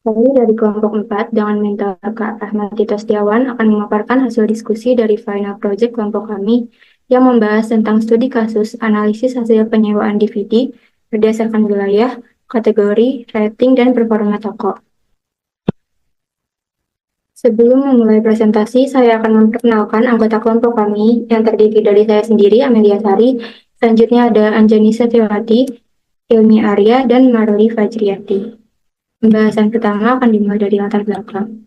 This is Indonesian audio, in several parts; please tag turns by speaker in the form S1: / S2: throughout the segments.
S1: Kami dari kelompok 4 dengan mentor Kak Ahmad Tito Setiawan akan memaparkan hasil diskusi dari final project kelompok kami yang membahas tentang studi kasus analisis hasil penyewaan DVD berdasarkan wilayah, kategori, rating, dan performa toko. Sebelum memulai presentasi, saya akan memperkenalkan anggota kelompok kami yang terdiri dari saya sendiri, Amelia Sari. Selanjutnya ada Anjani Setiawati, Ilmi Arya, dan Marli Fajriyati. Pembahasan pertama akan dimulai dari latar belakang.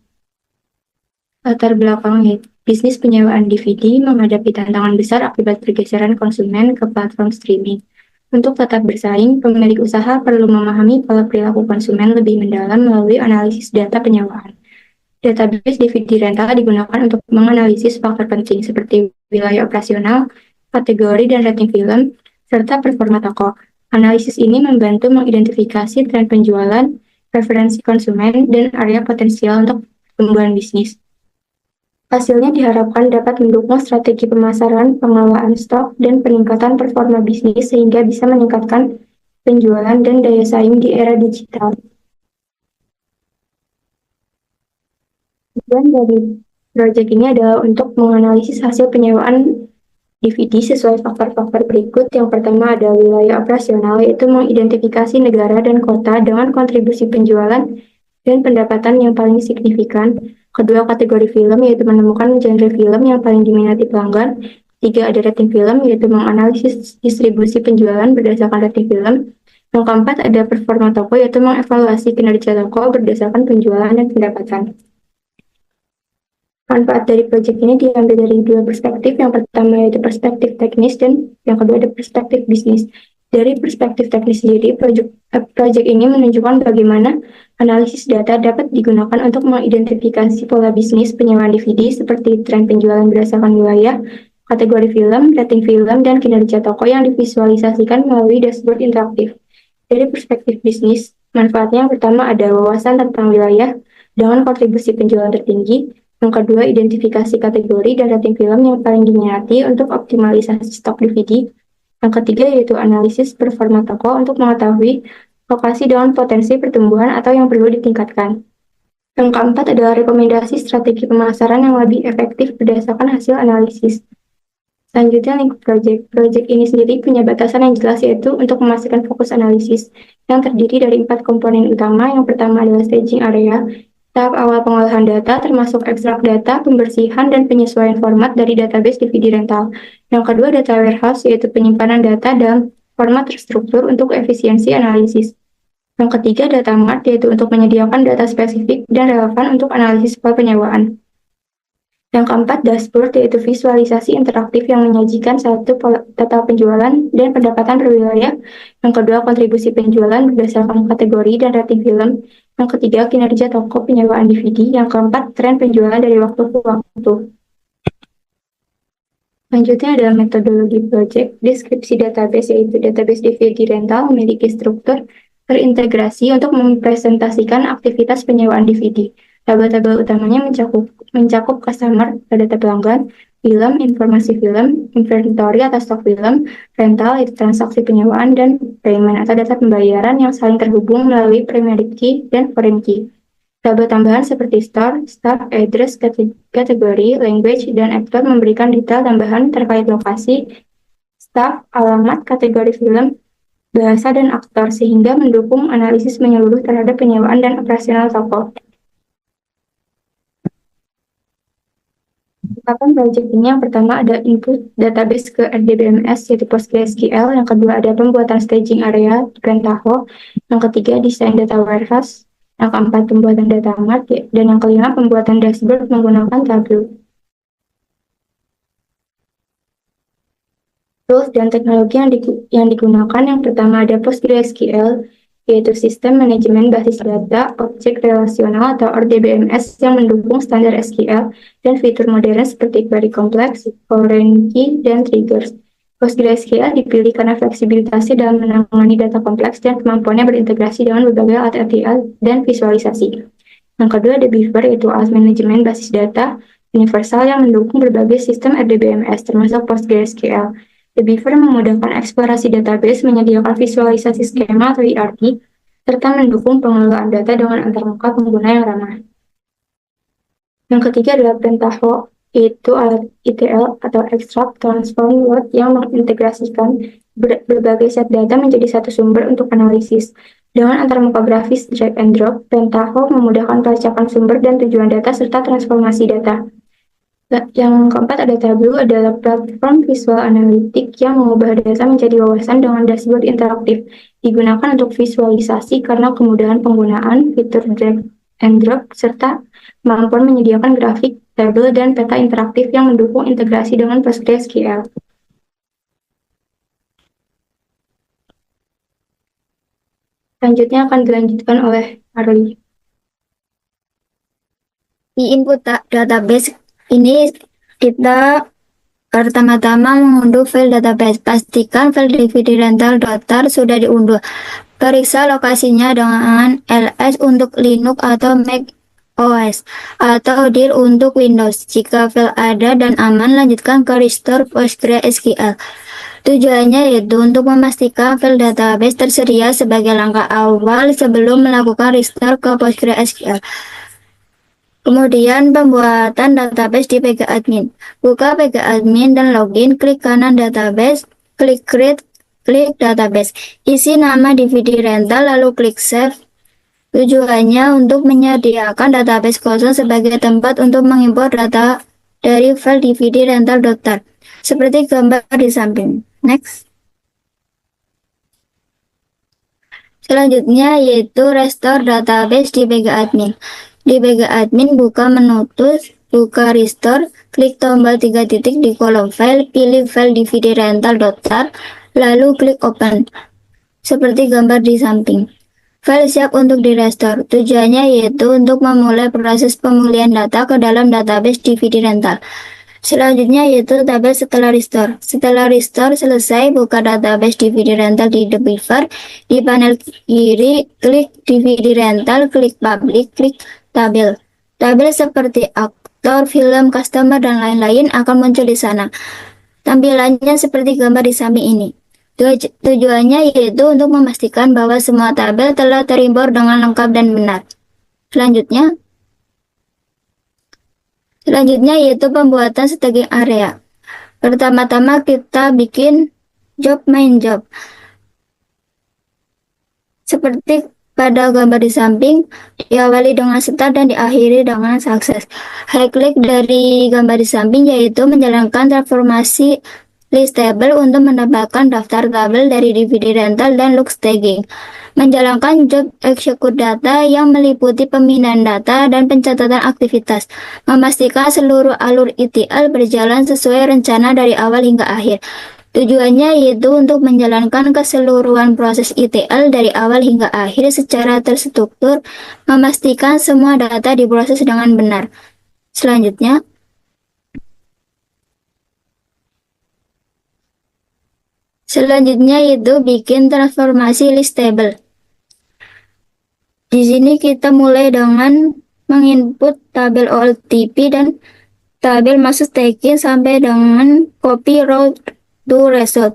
S1: Latar belakang bisnis penyewaan DVD menghadapi tantangan besar akibat pergeseran konsumen ke platform streaming. Untuk tetap bersaing, pemilik usaha perlu memahami pola perilaku konsumen lebih mendalam melalui analisis data penyewaan. Database DVD rental digunakan untuk menganalisis faktor penting seperti wilayah operasional, kategori dan rating film, serta performa toko. Analisis ini membantu mengidentifikasi tren penjualan, preferensi konsumen, dan area potensial untuk pertumbuhan bisnis. Hasilnya diharapkan dapat mendukung strategi pemasaran, pengelolaan stok, dan peningkatan performa bisnis sehingga bisa meningkatkan penjualan dan daya saing di era digital. Tujuan dari proyek ini adalah untuk menganalisis hasil penyewaan DVD sesuai faktor-faktor berikut. Yang pertama ada wilayah operasional, yaitu mengidentifikasi negara dan kota dengan kontribusi penjualan dan pendapatan yang paling signifikan. Kedua, kategori film, yaitu menemukan genre film yang paling diminati pelanggan. Tiga, ada rating film, yaitu menganalisis distribusi penjualan berdasarkan rating film. Yang keempat, ada performa toko, yaitu mengevaluasi kinerja toko berdasarkan penjualan dan pendapatan. Manfaat dari proyek ini diambil dari dua perspektif. Yang pertama yaitu perspektif teknis dan yang kedua ada perspektif bisnis. Dari perspektif teknis sendiri, proyek ini menunjukkan bagaimana analisis data dapat digunakan untuk mengidentifikasi pola bisnis penyewaan DVD seperti tren penjualan berdasarkan wilayah, kategori film, rating film, dan kinerja toko yang divisualisasikan melalui dashboard interaktif. Dari perspektif bisnis, manfaatnya yang pertama ada wawasan tentang wilayah dengan kontribusi penjualan tertinggi. Yang kedua, identifikasi kategori dan rating film yang paling diminati untuk optimalisasi stok DVD. Yang ketiga, yaitu analisis performa toko untuk mengetahui lokasi dengan potensi pertumbuhan atau yang perlu ditingkatkan. Yang keempat adalah rekomendasi strategi pemasaran yang lebih efektif berdasarkan hasil analisis. Selanjutnya, link project. Project ini sendiri punya batasan yang jelas, yaitu untuk memastikan fokus analisis yang terdiri dari 4 komponen utama. Yang pertama adalah staging area, tahap awal pengolahan data termasuk ekstrak data, pembersihan, dan penyesuaian format dari database DVD rental. Yang kedua, data warehouse, yaitu penyimpanan data dalam format terstruktur untuk efisiensi analisis. Yang ketiga, data mart, yaitu untuk menyediakan data spesifik dan relevan untuk analisis pola penyewaan. Yang keempat, dashboard, yaitu visualisasi interaktif yang menyajikan satu total penjualan dan pendapatan per wilayah. Yang kedua, kontribusi penjualan berdasarkan kategori dan rating film. Yang ketiga, kinerja toko penyewaan DVD. Yang keempat, tren penjualan dari waktu ke waktu. Selanjutnya adalah metodologi project. Deskripsi database, yaitu database DVD rental memiliki struktur terintegrasi untuk mempresentasikan aktivitas penyewaan DVD. Tabel-tabel utamanya mencakup customer, data pelanggan, film, informasi film, inventory atau stok film, rental, itu transaksi penyewaan, dan payment atau data pembayaran yang saling terhubung melalui primary key dan foreign key. Tabel tambahan seperti store, staff, address, kategori, language, dan actor memberikan detail tambahan terkait lokasi, staff, alamat, kategori film, bahasa, dan aktor, sehingga mendukung analisis menyeluruh terhadap penyewaan dan operasional toko. Tahapan proyek ini yang pertama ada input database ke RDBMS yaitu PostgreSQL, yang kedua ada pembuatan staging area Pentaho, yang ketiga desain data warehouse, yang keempat pembuatan data mart, dan yang kelima pembuatan dashboard menggunakan Tableau. Tools dan teknologi yang digunakan yang pertama ada PostgreSQL, yaitu Sistem Manajemen Basis Data Objek Relasional atau RDBMS yang mendukung standar SQL dan fitur modern seperti query kompleks, foreign key, dan triggers. PostgreSQL dipilih karena fleksibilitasnya dalam menangani data kompleks dan kemampuannya berintegrasi dengan berbagai alat RTL dan visualisasi. Yang kedua ada Beaver, yaitu alat manajemen basis data universal yang mendukung berbagai sistem RDBMS termasuk PostgreSQL. The Beaver memudahkan eksplorasi database, menyediakan visualisasi skema atau ERT, serta mendukung pengelolaan data dengan antarmuka pengguna yang ramah. Yang ketiga adalah perintah HO, yaitu alat ETL atau Extract Transform Load yang mengintegrasikan berbagai set data menjadi satu sumber untuk analisis. Dengan antarmuka grafis drag and drop, perintah HO memudahkan pelacakan sumber dan tujuan data serta transformasi data. Yang keempat ada Tableau, adalah platform visual analitik yang mengubah data menjadi wawasan dengan dashboard interaktif. Digunakan untuk visualisasi karena kemudahan penggunaan fitur drag and drop serta kemampuan menyediakan grafik, tabel, dan peta interaktif yang mendukung integrasi dengan PostgreSQL. Selanjutnya akan dilanjutkan oleh Arli.
S2: Di input database ini kita pertama-tama mengunduh file database. Pastikan file DVD rental.tar sudah diunduh. Periksa lokasinya dengan ls untuk Linux atau Mac OS atau dir untuk Windows. Jika file ada dan aman, lanjutkan ke restore PostgreSQL. Tujuannya yaitu untuk memastikan file database tersedia sebagai langkah awal sebelum melakukan restore ke PostgreSQL. Kemudian pembuatan database di PGAdmin. Buka PGAdmin dan login, klik kanan database, klik create, klik database. Isi nama DVD rental lalu klik save. Tujuannya untuk menyediakan database kosong sebagai tempat untuk mengimpor data dari file DVD rental.tar. Seperti gambar di samping. Next. Selanjutnya yaitu restore database di PGAdmin. Di PGAdmin buka menu tools, buka restore, klik tombol 3 titik di kolom file, pilih file DVD rental.tar, lalu klik open. Seperti gambar di samping. File siap untuk direstore. Tujuannya yaitu untuk memulai proses pemulihan data ke dalam database DVD rental. Selanjutnya yaitu tabel setelah restore. Setelah restore selesai, buka database DVD rental di The Beaver. Di panel kiri, klik DVD rental, klik public, klik tabel. Tabel seperti aktor, film, customer, dan lain-lain akan muncul di sana. Tampilannya seperti gambar di samping ini. Tujuannya yaitu untuk memastikan bahwa semua tabel telah terimpor dengan lengkap dan benar. Selanjutnya yaitu pembuatan staging area. Pertama-tama kita bikin job main job. Seperti pada gambar di samping, diawali dengan start dan diakhiri dengan sukses. Klik dari gambar di samping yaitu menjalankan transformasi list table untuk mendapatkan daftar tabel dari DVD rental dan log staging. Menjalankan job execute data yang meliputi pemindahan data dan pencatatan aktivitas. Memastikan seluruh alur ETL berjalan sesuai rencana dari awal hingga akhir. Tujuannya yaitu untuk menjalankan keseluruhan proses ETL dari awal hingga akhir secara terstruktur, memastikan semua data diproses dengan benar. Selanjutnya yaitu bikin transformasi list table. Di sini kita mulai dengan menginput tabel OLTP dan tabel masuk staging sampai dengan copy row to result.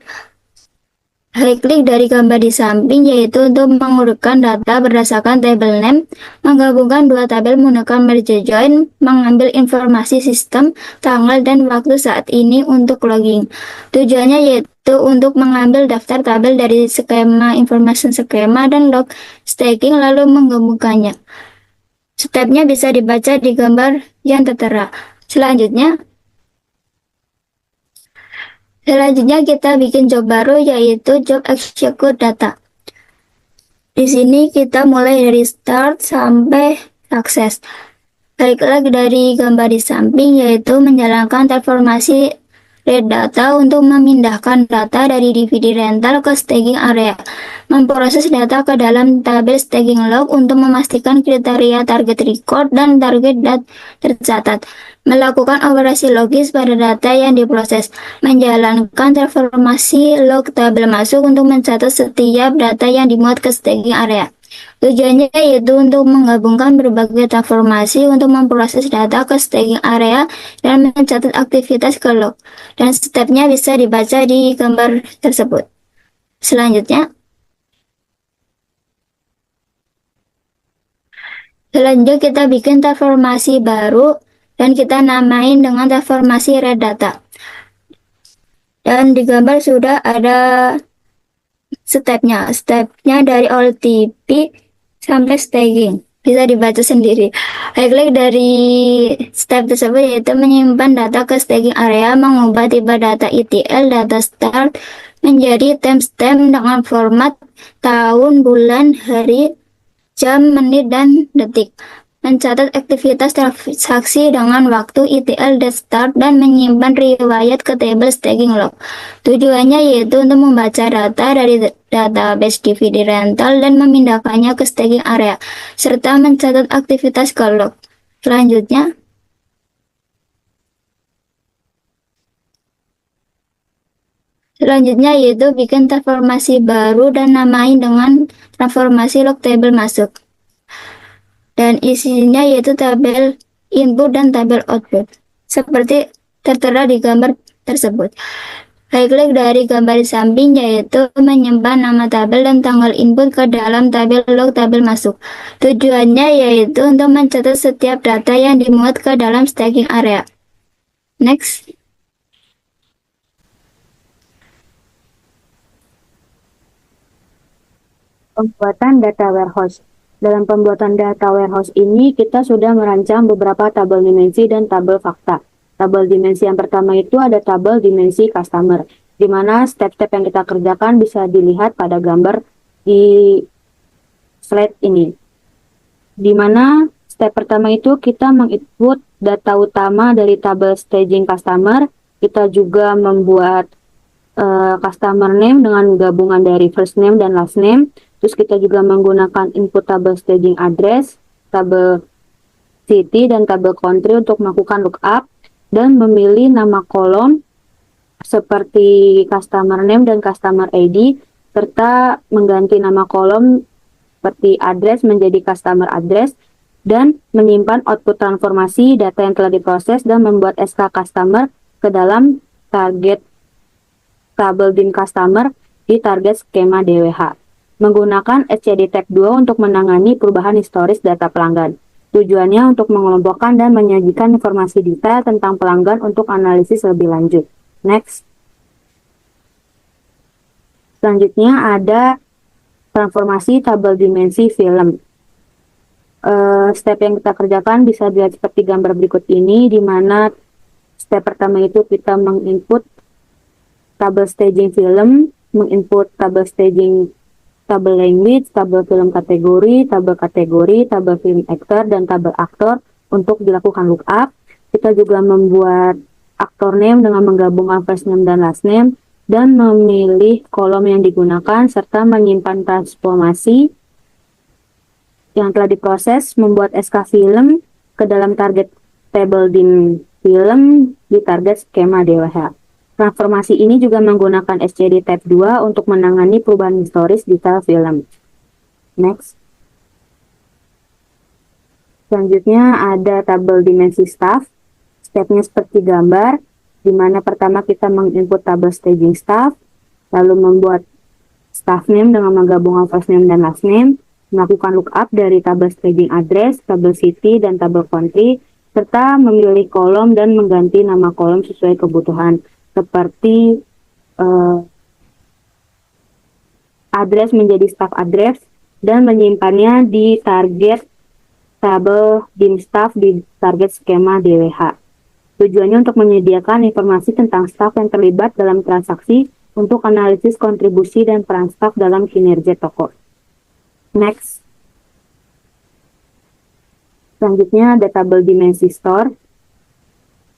S2: Klik dari gambar di samping yaitu untuk mengurutkan data berdasarkan table name, menggabungkan dua tabel menggunakan merge join, mengambil informasi sistem, tanggal, dan waktu saat ini untuk logging. Tujuannya yaitu untuk mengambil daftar tabel dari skema information skema dan log staging lalu menggabungkannya. Stepnya bisa dibaca di gambar yang tertera. Selanjutnya kita bikin job baru yaitu job execute data. Di sini kita mulai dari start sampai sukses. Klik lagi dari gambar di samping yaitu menjalankan transformasi read data untuk memindahkan data dari DVD rental ke staging area. Memproses data ke dalam tabel staging log untuk memastikan kriteria target record dan target tercatat. Melakukan operasi logis pada data yang diproses. Menjalankan transformasi log tabel masuk untuk mencatat setiap data yang dimuat ke staging area. Tujuannya yaitu untuk menggabungkan berbagai transformasi untuk memproses data ke staging area dan mencatat aktivitas ke log. Dan stepnya bisa dibaca di gambar tersebut. Selanjutnya, Selanjutnya kita bikin transformasi baru dan kita namain dengan transformasi red data. Dan di gambar sudah ada stepnya dari OLTP sampai staging. Bisa dibaca sendiri. Baik dari step tersebut yaitu menyimpan data ke staging area, mengubah tipe data ETL, data start menjadi timestamp dengan format tahun, bulan, hari, jam, menit, dan detik. Mencatat aktivitas transaksi dengan waktu ETL date start dan menyimpan riwayat ke table staging log. Tujuannya yaitu untuk membaca data dari database DVD rental dan memindahkannya ke staging area, serta mencatat aktivitas ke log. Selanjutnya yaitu bikin transformasi baru dan namain dengan transformasi log table masuk. Dan isinya yaitu tabel input dan tabel output, seperti tertera di gambar tersebut. Klik dari gambar di samping yaitu menyimpan nama tabel dan tanggal input ke dalam tabel log tabel masuk. Tujuannya yaitu untuk mencatat setiap data yang dimuat ke dalam staging area. Next.
S3: Pembuatan data warehouse. Dalam pembuatan data warehouse ini, kita sudah merancang beberapa tabel dimensi dan tabel fakta. Tabel dimensi yang pertama itu ada tabel dimensi customer, di mana step-step yang kita kerjakan bisa dilihat pada gambar di slide ini. Di mana step pertama itu kita menginput data utama dari tabel staging customer. Kita juga membuat customer name dengan gabungan dari first name dan last name. Terus kita juga menggunakan input tabel staging address, tabel city, dan tabel country untuk melakukan lookup dan memilih nama kolom seperti customer name dan customer ID, serta mengganti nama kolom seperti address menjadi customer address, dan menyimpan output transformasi data yang telah diproses dan membuat SK customer ke dalam target tabel dim customer di target skema DWH. Menggunakan SCD Tab 2 untuk menangani perubahan historis data pelanggan. Tujuannya untuk mengelompokkan dan menyajikan informasi detail tentang pelanggan untuk analisis lebih lanjut. Next. Selanjutnya ada transformasi tabel dimensi film. Step yang kita kerjakan bisa dilihat seperti gambar berikut ini, di mana step pertama itu kita menginput tabel staging film, menginput tabel staging tabel language, tabel film kategori, tabel film actor, dan tabel aktor untuk dilakukan lookup. Kita juga membuat aktor name dengan menggabungkan first name dan last name, dan memilih kolom yang digunakan, serta menyimpan transformasi yang telah diproses, membuat SK film ke dalam target table dim film di target skema DWH. Transformasi ini juga menggunakan SCD Tab 2 untuk menangani perubahan historis detail film. Next. Selanjutnya ada tabel dimensi staff. Stepnya seperti gambar, di mana pertama kita menginput tabel staging staff, lalu membuat staff name dengan menggabungkan first name dan last name, melakukan lookup dari tabel staging address, tabel city, dan tabel country, serta memilih kolom dan mengganti nama kolom sesuai kebutuhan, seperti address menjadi staff address, dan menyimpannya di target tabel dim staff di target skema DWH. Tujuannya untuk menyediakan informasi tentang staff yang terlibat dalam transaksi untuk analisis kontribusi dan peran staff dalam kinerja toko. Next. Selanjutnya ada tabel dimensi store.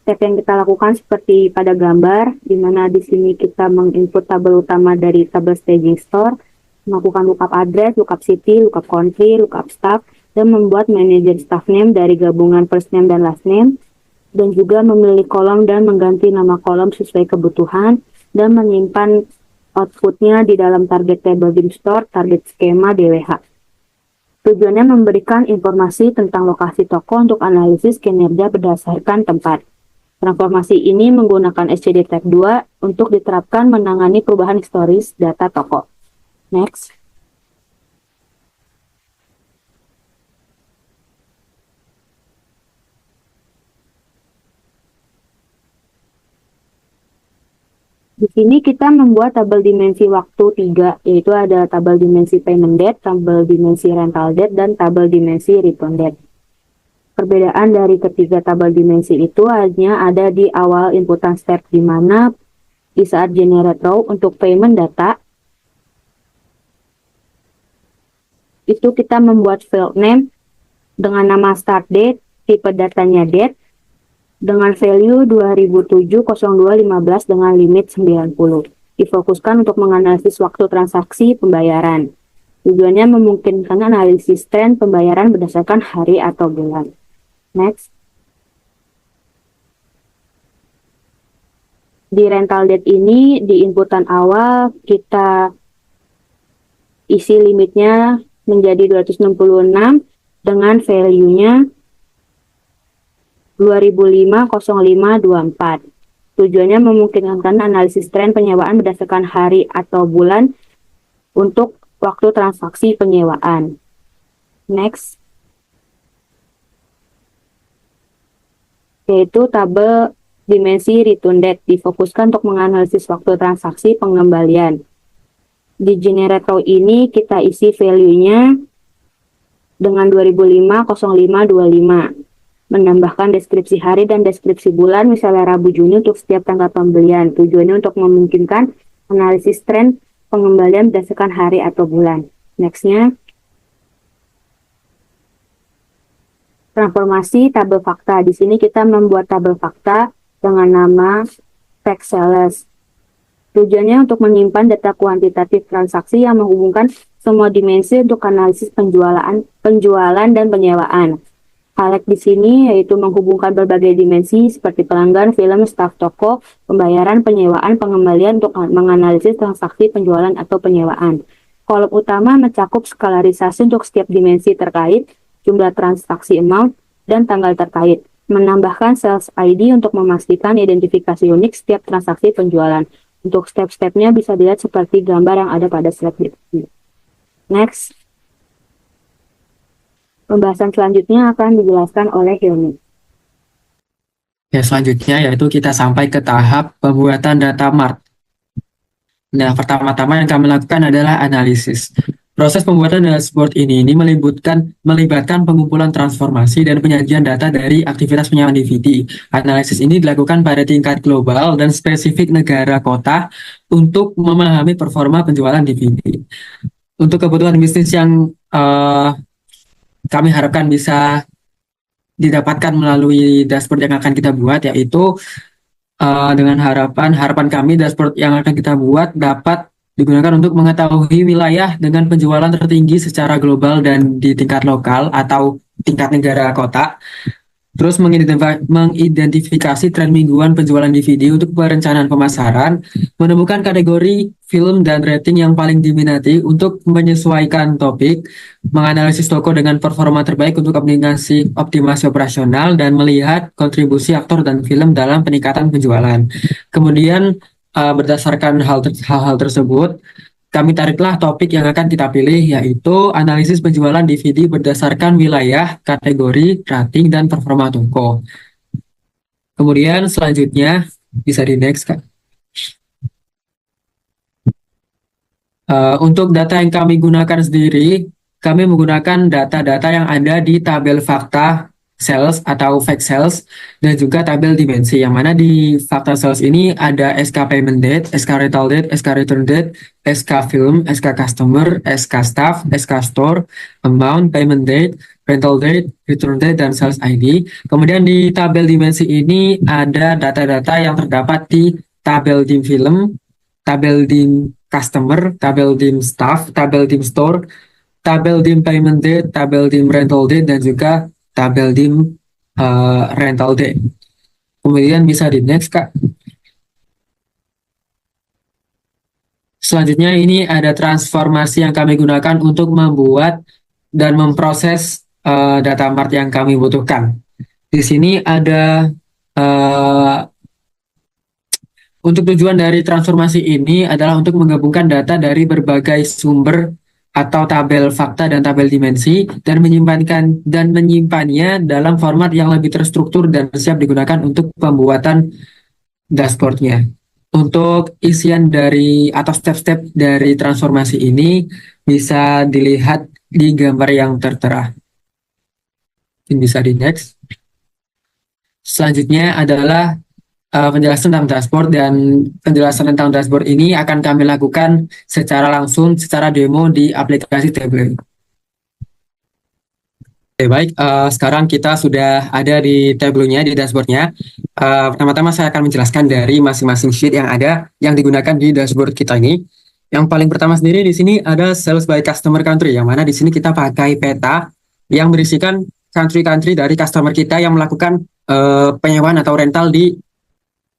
S3: Step yang kita lakukan seperti pada gambar, di mana di sini kita menginput tabel utama dari tabel staging store, melakukan lookup address, lookup city, lookup country, lookup staff, dan membuat manager staff name dari gabungan first name dan last name, dan juga memilih kolom dan mengganti nama kolom sesuai kebutuhan, dan menyimpan outputnya di dalam target table dim store, target skema DWH. Tujuannya memberikan informasi tentang lokasi toko untuk analisis kinerja berdasarkan tempat. Transformasi ini menggunakan SCD Tab 2 untuk diterapkan menangani perubahan historis data toko. Next. Di sini kita membuat tabel dimensi waktu 3, yaitu ada tabel dimensi payment date, tabel dimensi rental date, dan tabel dimensi return date. Perbedaan dari ketiga tabel dimensi itu hanya ada di awal inputan step, di mana di saat generate row untuk payment data, itu kita membuat field name dengan nama start date, tipe datanya date, dengan value 2007-02-15 dengan limit 90. Difokuskan untuk menganalisis waktu transaksi pembayaran. Tujuannya memungkinkan analisis tren pembayaran berdasarkan hari atau bulan. Next. Di rental date ini, di inputan awal, kita isi limitnya menjadi 266 dengan value-nya 2005-05-24. Tujuannya memungkinkan analisis tren penyewaan berdasarkan hari atau bulan untuk waktu transaksi penyewaan. Next. Yaitu tabel dimensi return date, difokuskan untuk menganalisis waktu transaksi pengembalian. Di generate row ini kita isi value-nya dengan 2005-05-25. Menambahkan deskripsi hari dan deskripsi bulan, misalnya Rabu Juni untuk setiap tanggal pembelian. Tujuannya untuk memungkinkan analisis tren pengembalian berdasarkan hari atau bulan. Next-nya, transformasi tabel fakta. Di sini kita membuat tabel fakta dengan nama fact sales. Tujuannya untuk menyimpan data kuantitatif transaksi yang menghubungkan semua dimensi untuk analisis penjualan dan penyewaan. Highlight di sini yaitu menghubungkan berbagai dimensi seperti pelanggan, film, staf toko, pembayaran, penyewaan, pengembalian untuk menganalisis transaksi penjualan atau penyewaan. Kolom utama mencakup skalarisasi untuk setiap dimensi terkait, jumlah transaksi amount, dan tanggal terkait. Menambahkan sales ID untuk memastikan identifikasi unik setiap transaksi penjualan. Untuk step-stepnya bisa dilihat seperti gambar yang ada pada slide berikutnya. Next. Pembahasan selanjutnya akan dijelaskan oleh Hilmi.
S4: Ya, selanjutnya yaitu kita sampai ke tahap pembuatan data mart. Nah, pertama-tama yang kami lakukan adalah analisis. Proses pembuatan dashboard ini melibatkan pengumpulan transformasi dan penyajian data dari aktivitas penyewaan DVD. Analisis ini dilakukan pada tingkat global dan spesifik negara kota untuk memahami performa penjualan DVD. Untuk kebutuhan bisnis yang kami harapkan bisa didapatkan melalui dashboard yang akan kita buat, yaitu dengan harapan kami dashboard yang akan kita buat dapat digunakan untuk mengetahui wilayah dengan penjualan tertinggi secara global dan di tingkat lokal atau tingkat negara kota. Terus mengidentifikasi tren mingguan penjualan DVD untuk perencanaan pemasaran, menemukan kategori film dan rating yang paling diminati untuk menyesuaikan topik, menganalisis toko dengan performa terbaik untuk optimasi operasional, dan melihat kontribusi aktor dan film dalam peningkatan penjualan. Kemudian berdasarkan hal-hal tersebut, kami tariklah topik yang akan kita pilih, yaitu analisis penjualan DVD berdasarkan wilayah, kategori, rating, dan performa toko. Kemudian selanjutnya, bisa di next, Kak. Untuk data yang kami gunakan sendiri, kami menggunakan data-data yang ada di tabel fakta sales atau fact sales dan juga tabel dimensi, yang mana di fakta sales ini ada SK payment date, SK rental date, SK return date, SK film, SK customer, SK staff, SK store, amount, payment date, rental date, return date, dan sales ID. Kemudian di tabel dimensi ini ada data-data yang terdapat di tabel dim film, tabel dim customer, tabel dim staff, tabel dim store, tabel dim payment date, tabel dim rental date, dan juga tabel dim rental date. Kemudian bisa di next, Kak. Selanjutnya ini ada transformasi yang kami gunakan untuk membuat dan memproses data mart yang kami butuhkan. Di sini ada untuk tujuan dari transformasi ini adalah untuk menggabungkan data dari berbagai sumber atau tabel fakta dan tabel dimensi dan menyimpannya dalam format yang lebih terstruktur dan siap digunakan untuk pembuatan dashboardnya. Untuk isian dari atau step-step dari transformasi ini bisa dilihat di gambar yang tertera. Mungkin bisa di next. Selanjutnya adalah penjelasan tentang dashboard, dan penjelasan tentang dashboard ini akan kami lakukan secara langsung, secara demo di aplikasi tablet. Oke, baik. Sekarang kita sudah ada di tabelnya, di dashboardnya. Pertama-tama saya akan menjelaskan dari masing-masing sheet yang ada yang digunakan di dashboard kita ini. Yang paling pertama sendiri di sini ada sales by customer country, yang mana di sini kita pakai peta yang berisikan country-country dari customer kita yang melakukan penyewaan atau rental di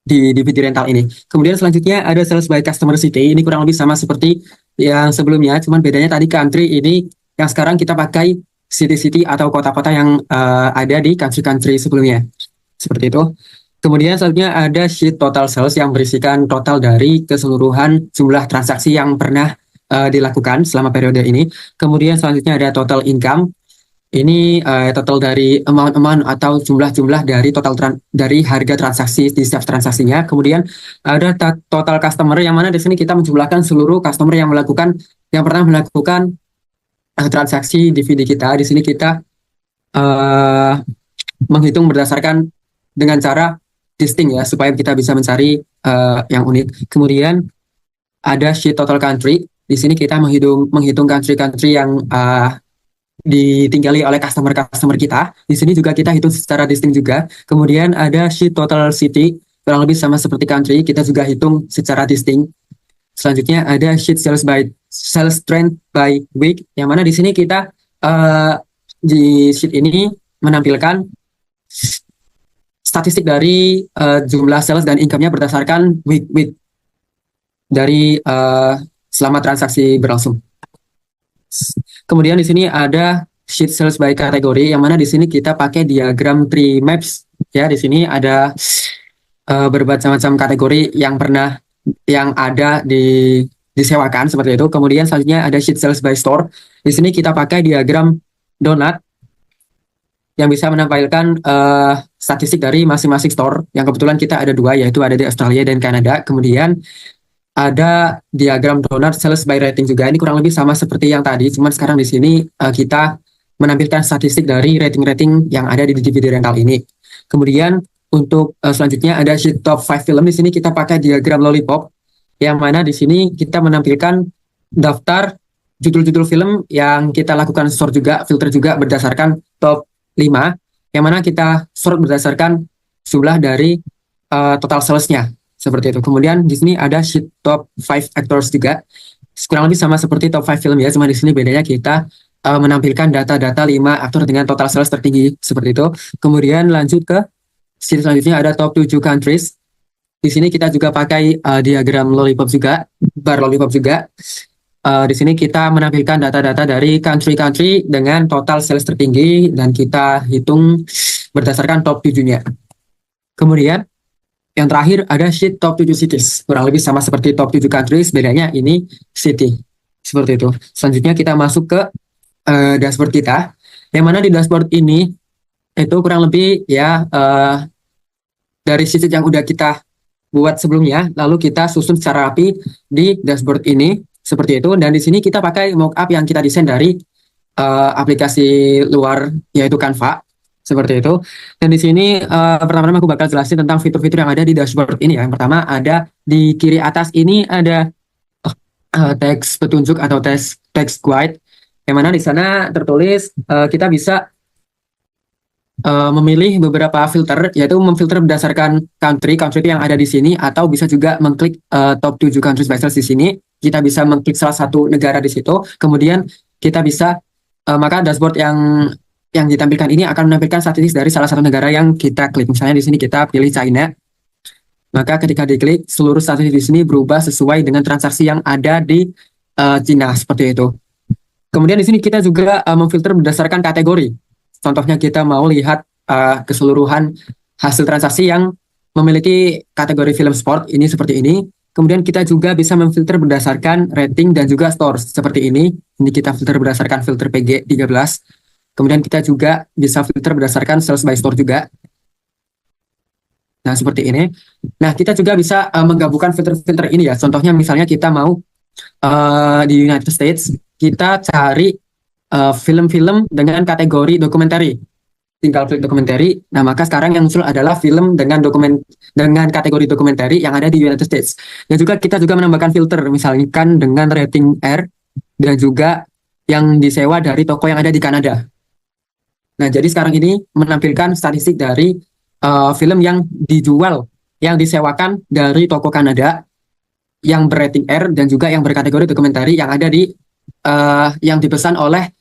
S4: DVD rental ini. Kemudian selanjutnya ada sales by customer city. Ini kurang lebih sama seperti yang sebelumnya, cuman bedanya tadi country ini yang sekarang kita pakai city-city atau kota-kota yang ada di country-country sebelumnya. Seperti itu. Kemudian selanjutnya ada sheet total sales yang berisikan total dari keseluruhan jumlah transaksi yang pernah dilakukan selama periode ini. Kemudian selanjutnya ada total income. Ini total dari amount atau jumlah-jumlah dari dari harga transaksi di setiap transaksinya. Kemudian ada total customer, yang mana di sini kita menjumlahkan seluruh customer yang pernah melakukan transaksi DVD kita. Di sini kita menghitung berdasarkan dengan cara distinct ya, supaya kita bisa mencari yang unik. Kemudian ada sheet total country. Di sini kita menghitung country-country yang ditinggali oleh customer kita. Di sini juga kita hitung secara distinct juga. Kemudian ada sheet total city, kurang lebih sama seperti country, kita juga hitung secara distinct. Selanjutnya ada sheet sales trend by week, yang mana di sini kita di sheet ini menampilkan statistik dari jumlah sales dan income-nya berdasarkan week dari selama transaksi berlangsung. Kemudian di sini ada sheet sales by kategori, yang mana di sini kita pakai diagram tree maps ya. Di sini ada berbagai macam kategori yang ada disewakan seperti itu. Kemudian selanjutnya ada sheet sales by store. Di sini kita pakai diagram donut yang bisa menampilkan statistik dari masing-masing store. Yang kebetulan kita ada dua, yaitu ada di Australia dan Kanada. Kemudian ada diagram donut sales by rating juga. Ini kurang lebih sama seperti yang tadi, cuman sekarang di sini kita menampilkan statistik dari rating-rating yang ada di DVD rental ini. Kemudian untuk selanjutnya ada sheet top 5 film. Di sini kita pakai diagram lollipop, yang mana di sini kita menampilkan daftar judul-judul film yang kita lakukan sort juga, filter juga berdasarkan top 5, yang mana kita sort berdasarkan jumlah dari total salesnya. Seperti itu. Kemudian di sini ada sheet top 5 actors juga. Kurang lebih sama seperti top 5 film ya, cuma di sini bedanya kita menampilkan data-data 5 aktor dengan total sales tertinggi. Seperti itu. Kemudian lanjut ke sheet selanjutnya ada top 7 countries. Di sini kita juga pakai diagram lollipop juga, bar lollipop juga. Di sini kita menampilkan data-data dari country-country dengan total sales tertinggi dan kita hitung berdasarkan top 7-nya. Kemudian yang terakhir ada sheet top 7 cities. Kurang lebih sama seperti top 7 countries, bedanya ini city. Seperti itu. Selanjutnya kita masuk ke dashboard kita. Yang mana di dashboard ini itu kurang lebih ya dari sheet yang udah kita buat sebelumnya, lalu kita susun secara rapi di dashboard ini seperti itu. Dan di sini kita pakai mockup yang kita desain dari aplikasi luar, yaitu Canva seperti itu. Dan di sini pertama-tama aku bakal jelasin tentang fitur-fitur yang ada di dashboard ini ya. Yang pertama ada di kiri atas ini ada teks petunjuk atau teks guide, yang mana di sana tertulis kita bisa memilih beberapa filter, yaitu memfilter berdasarkan country itu yang ada di sini, atau bisa juga mengklik top 7 countries by sales di sini. Kita bisa mengklik salah satu negara di situ, kemudian kita bisa maka dashboard yang ditampilkan ini akan menampilkan statistik dari salah satu negara yang kita klik. Misalnya di sini kita pilih China, maka ketika diklik seluruh statistik di sini berubah sesuai dengan transaksi yang ada di Cina seperti itu. Kemudian di sini kita juga memfilter berdasarkan kategori. Contohnya kita mau lihat keseluruhan hasil transaksi yang memiliki kategori film sport ini seperti ini. Kemudian kita juga bisa memfilter berdasarkan rating dan juga stores seperti ini. Ini kita filter berdasarkan filter PG13. Kemudian kita juga bisa filter berdasarkan sales by store juga. Nah, seperti ini. Nah, kita juga bisa menggabungkan filter-filter ini ya. Contohnya misalnya kita mau di United States, kita cari film-film dengan kategori dokumenter. Tinggal klik dokumenter. Nah, maka sekarang yang muncul adalah film dengan kategori dokumenter yang ada di United States. Dan juga kita juga menambahkan filter, misalkan dengan rating R dan juga yang disewa dari toko yang ada di Kanada. Nah, jadi sekarang ini menampilkan statistik dari film yang dijual, yang disewakan dari toko Kanada yang berating R dan juga yang berkategori dokumenter yang ada di yang dipesan oleh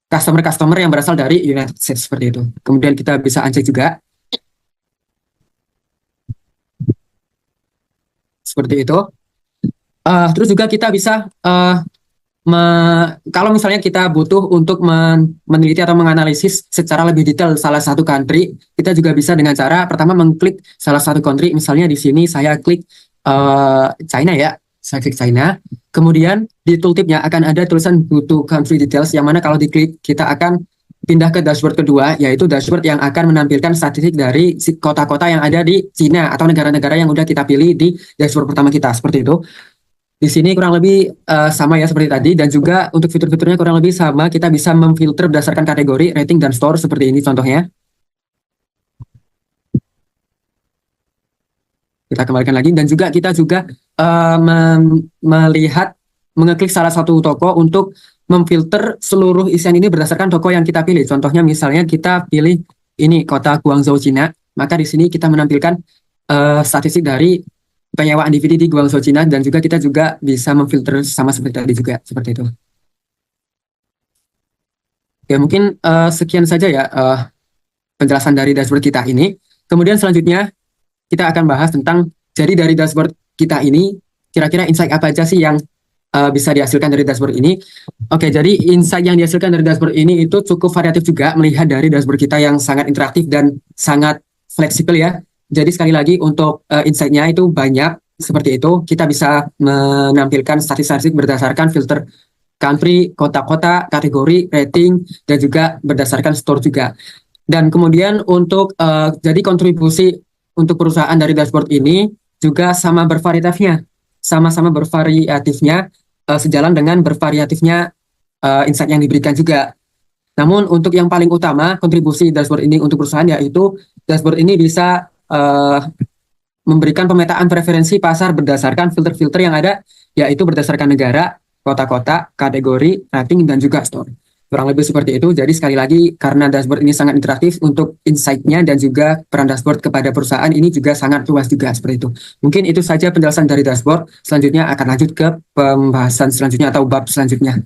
S4: customer-customer yang berasal dari United States seperti itu. Kemudian kita bisa uncheck juga seperti itu. Terus juga kita bisa kalau misalnya kita butuh untuk meneliti atau menganalisis secara lebih detail salah satu country, kita juga bisa dengan cara pertama mengklik salah satu country. Misalnya di sini saya klik China ya, saya klik China. Kemudian di tooltipnya akan ada tulisan go to country details, yang mana kalau diklik kita akan pindah ke dashboard kedua, yaitu dashboard yang akan menampilkan statistik dari kota-kota yang ada di China atau negara-negara yang udah kita pilih di dashboard pertama kita, seperti itu. Di sini kurang lebih sama ya seperti tadi, dan juga untuk fitur-fiturnya kurang lebih sama. Kita bisa memfilter berdasarkan kategori, rating, dan store seperti ini contohnya. Kita kembalikan lagi, dan juga kita juga mengeklik salah satu toko untuk memfilter seluruh isian ini berdasarkan toko yang kita pilih. Contohnya misalnya kita pilih ini kota Guangzhou Cina, maka di sini kita menampilkan statistik dari penyewaan DVD di Guangzhou Cina, dan juga kita juga bisa memfilter sama seperti tadi juga, seperti itu. Ya, mungkin sekian saja ya penjelasan dari dashboard kita ini. Kemudian selanjutnya kita akan bahas tentang, jadi dari dashboard kita ini kira-kira insight apa aja sih yang bisa dihasilkan dari dashboard ini. Oke, jadi insight yang dihasilkan dari dashboard ini itu cukup variatif juga, melihat dari dashboard kita yang sangat interaktif dan sangat fleksibel ya. Jadi sekali lagi untuk insight-nya itu banyak seperti itu. Kita bisa menampilkan statistik berdasarkan filter country, kota-kota, kategori, rating, dan juga berdasarkan store juga. Dan kemudian untuk jadi kontribusi untuk perusahaan dari dashboard ini juga sama bervariatifnya, sama-sama bervariatifnya sejalan dengan bervariatifnya insight yang diberikan juga. Namun untuk yang paling utama kontribusi dashboard ini untuk perusahaan, yaitu dashboard ini bisa memberikan pemetaan preferensi pasar berdasarkan filter-filter yang ada, yaitu berdasarkan negara, kota-kota, kategori, rating, dan juga store. Kurang lebih seperti itu. Jadi sekali lagi, karena dashboard ini sangat interaktif, untuk insight-nya dan juga peran dashboard kepada perusahaan ini juga sangat luas juga, seperti itu. Mungkin itu saja penjelasan dari dashboard. Selanjutnya akan lanjut ke pembahasan selanjutnya atau bab selanjutnya.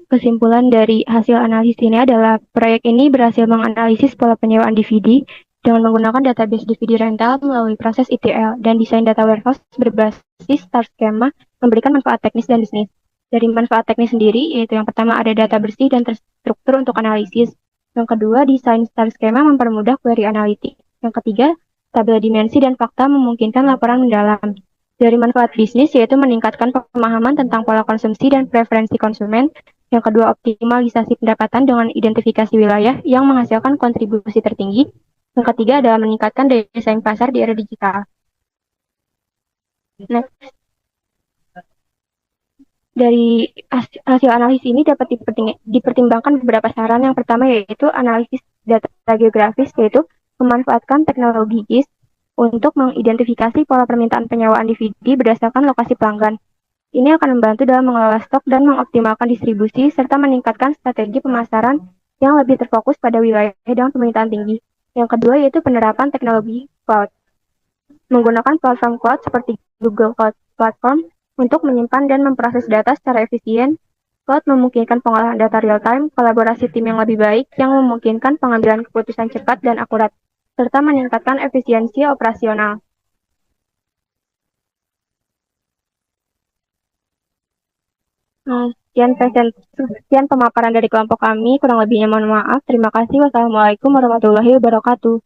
S1: Kesimpulan dari hasil analisis ini adalah proyek ini berhasil menganalisis pola penyewaan DVD dengan menggunakan database DVD rental melalui proses ETL, dan desain data warehouse berbasis star schema memberikan manfaat teknis dan bisnis. Dari manfaat teknis sendiri, yaitu yang pertama ada data bersih dan terstruktur untuk analisis. Yang kedua, desain star schema mempermudah query analitik. Yang ketiga, tabel dimensi dan fakta memungkinkan laporan mendalam. Dari manfaat bisnis, yaitu meningkatkan pemahaman tentang pola konsumsi dan preferensi konsumen. Yang kedua, optimalisasi pendapatan dengan identifikasi wilayah yang menghasilkan kontribusi tertinggi. Yang ketiga adalah meningkatkan daya saing pasar di era digital. Next. Dari hasil analisis ini dapat dipertimbangkan beberapa saran. Yang pertama yaitu analisis data geografis, yaitu memanfaatkan teknologi GIS untuk mengidentifikasi pola permintaan penyewaan DVD berdasarkan lokasi pelanggan. Ini akan membantu dalam mengelola stok dan mengoptimalkan distribusi, serta meningkatkan strategi pemasaran yang lebih terfokus pada wilayah dengan permintaan tinggi. Yang kedua yaitu penerapan teknologi cloud. Menggunakan platform cloud seperti Google Cloud Platform untuk menyimpan dan memproses data secara efisien. Cloud memungkinkan pengolahan data real-time, kolaborasi tim yang lebih baik, yang memungkinkan pengambilan keputusan cepat dan akurat, serta meningkatkan efisiensi operasional. Sekian pemaparan dari kelompok kami, kurang lebihnya mohon maaf. Terima kasih. Wassalamualaikum warahmatullahi wabarakatuh.